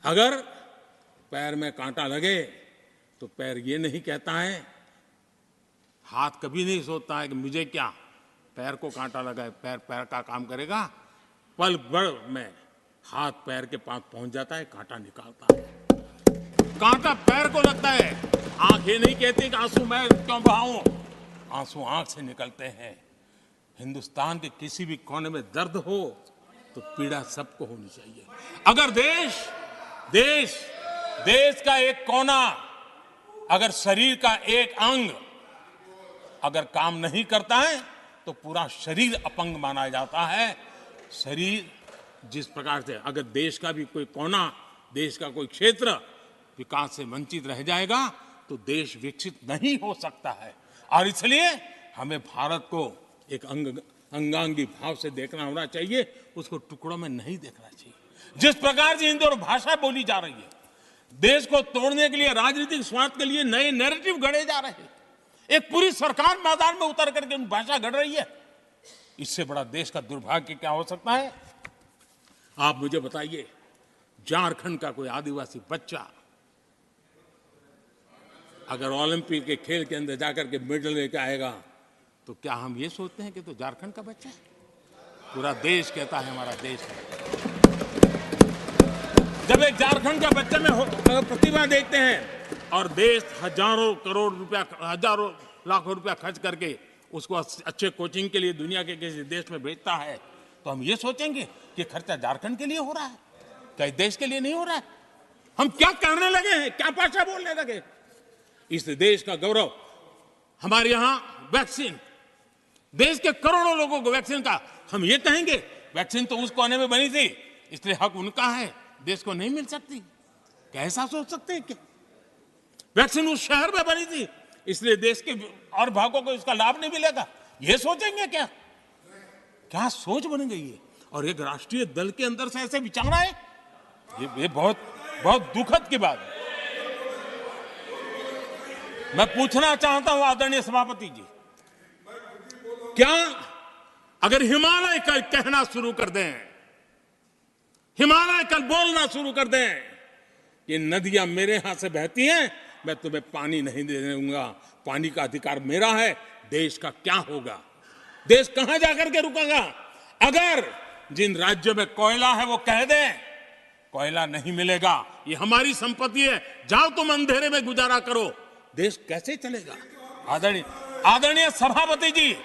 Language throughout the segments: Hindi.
अगर पैर में कांटा लगे तो पैर ये नहीं कहता है, हाथ कभी नहीं सोचता है कि मुझे क्या, पैर को कांटा लगा है, पैर पैर का काम करेगा। पल भर में हाथ पैर के पास पहुंच जाता है, कांटा निकालता है। कांटा पैर को लगता है, आंख ये नहीं कहती कि आंसू मैं क्यों बहाऊं, आंसू आंख से निकलते हैं। हिंदुस्तान के किसी भी कोने में दर्द हो तो पीड़ा सबको होनी चाहिए। अगर देश का एक कोना, अगर शरीर का एक अंग अगर काम नहीं करता है तो पूरा शरीर अपंग माना जाता है। शरीर जिस प्रकार से, अगर देश का भी कोई कोना, देश का कोई क्षेत्र विकास से वंचित रह जाएगा तो देश विकसित नहीं हो सकता है। और इसलिए हमें भारत को एक अंगांगी भाव से देखना होना चाहिए, उसको टुकड़ों में नहीं देखना चाहिए। जिस प्रकार से हिंदी और भाषा बोली जा रही है, देश को तोड़ने के लिए, राजनीतिक स्वार्थ के लिए नए नैरेटिव गढ़े जा रहे हैं। एक पूरी सरकार मैदान में उतर करके भाषा गढ़ रही है। इससे बड़ा देश का दुर्भाग्य क्या हो सकता है? आप मुझे बताइए, झारखंड का कोई आदिवासी बच्चा अगर ओलंपिक के खेल के अंदर जाकर के मेडल लेकर आएगा तो क्या हम ये सोचते हैं कि तो झारखंड का बच्चा है? पूरा देश कहता है हमारा देश है। जब एक झारखंड का बच्चे में प्रतिभा देखते हैं और देश हजारों करोड़ रुपया, हजारों लाखों रुपया खर्च करके उसको अच्छे कोचिंग के लिए दुनिया के किसी देश में भेजता है, तो हम ये सोचेंगे कि खर्चा झारखंड के लिए हो रहा है, क्या देश के लिए नहीं हो रहा है? हम क्या करने लगे हैं, क्या भाषा बोलने लगे? इस देश का गौरव, हमारे यहां वैक्सीन, देश के करोड़ों लोगों को वैक्सीन का, हम ये कहेंगे वैक्सीन तो उस कोने में बनी थी इसलिए हक उनका है, देश को नहीं मिल सकती? कैसा सोच सकते हैं? क्या वैक्सीन उस शहर में बनी थी इसलिए देश के और भागों को इसका लाभ नहीं मिलेगा, ये सोचेंगे क्या? क्या सोच बन गई है? और एक राष्ट्रीय दल के अंदर से ऐसे विचार है, ये बहुत बहुत दुखद की बात है। मैं पूछना चाहता हूं आदरणीय सभापति जी, क्या अगर हिमालय कल कहना शुरू कर दें, हिमालय कल बोलना शुरू कर दें कि नदियां मेरे यहां से बहती हैं, मैं तुम्हें पानी नहीं दे दूंगा, पानी का अधिकार मेरा है, देश का क्या होगा? देश कहां जाकर के रुकेगा? अगर जिन राज्यों में कोयला है वो कह दें कोयला नहीं मिलेगा, ये हमारी संपत्ति है, जाओ तुम अंधेरे में गुजारा करो, देश कैसे चलेगा? आदरणीय सभापति जी,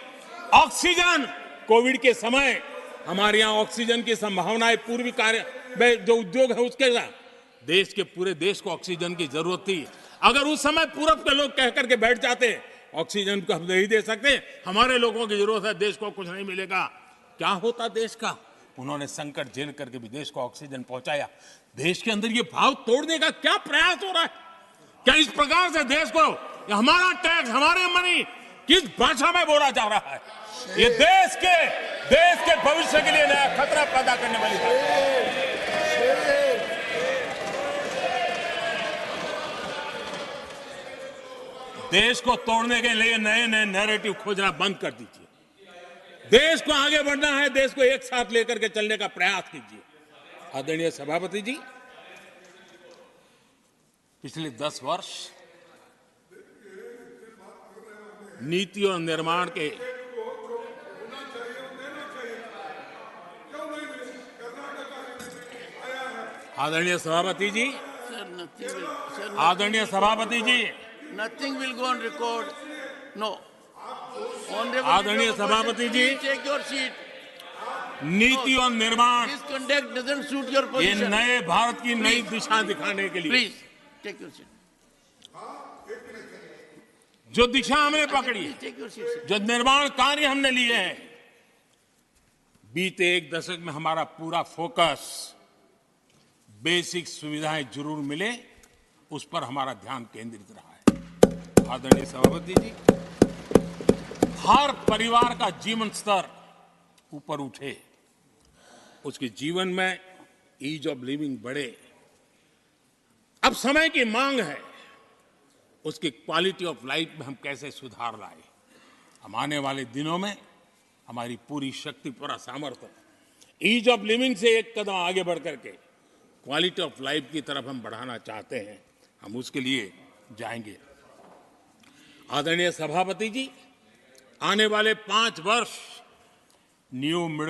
ऑक्सीजन, कोविड के समय हमारे यहां ऑक्सीजन की संभावनाएं, पूर्वी कार्य में जो उद्योग है उसके साथ देश के पूरे देश को ऑक्सीजन की जरूरत थी। अगर उस समय पूरब के लोग कह करके बैठ जाते ऑक्सीजन को हम नहीं दे सकते, हमारे लोगों की जरूरत है, देश को कुछ नहीं मिलेगा, क्या होता देश का? उन्होंने संकट झेल करके भी देश को ऑक्सीजन पहुंचाया। देश के अंदर ये भाव तोड़ने का क्या प्रयास हो रहा है? क्या इस प्रकार से देश को हमारा टैक्स, हमारे मनी किस भाषा में बोला जा रहा है? ये देश के भविष्य के लिए नया खतरा पैदा करने वाली बात है। देश को तोड़ने के लिए नए नए नैरेटिव खोजना बंद कर दीजिए। देश को आगे बढ़ना है, देश को एक साथ लेकर के चलने का प्रयास कीजिए। आदरणीय सभापति जी, पिछले 10 वर्ष नीति और निर्माण के आदरणीय सभापति जी, आदरणीय सभापति जी, Nothing will go on record. No. आदरणीय सभापति जी, Take your seat. नीति और निर्माण, This conduct doesn't suit your ये position. नए भारत की नई दिशा दिखाने के लिए Please take your seat. जो दिशा हमने पकड़ी, Please take your seat. जो निर्माण कार्य हमने लिए हैं, बीते एक दशक में हमारा पूरा फोकस बेसिक सुविधाएं जरूर मिले उस पर हमारा ध्यान केंद्रित रहा है। आदरणीय सभापति जी, हर परिवार का जीवन स्तर ऊपर उठे, उसके जीवन में ईज ऑफ लिविंग बढ़े। अब समय की मांग है उसकी क्वालिटी ऑफ लाइफ में हम कैसे सुधार लाए। हम आने वाले दिनों में हमारी पूरी शक्ति, पूरा सामर्थ्य ईज ऑफ लिविंग से एक कदम आगे बढ़ करके क्वालिटी ऑफ लाइफ की तरफ हम बढ़ाना चाहते हैं, हम उसके लिए जाएंगे। आदरणीय सभापति जी, आने वाले 5 वर्ष न्यू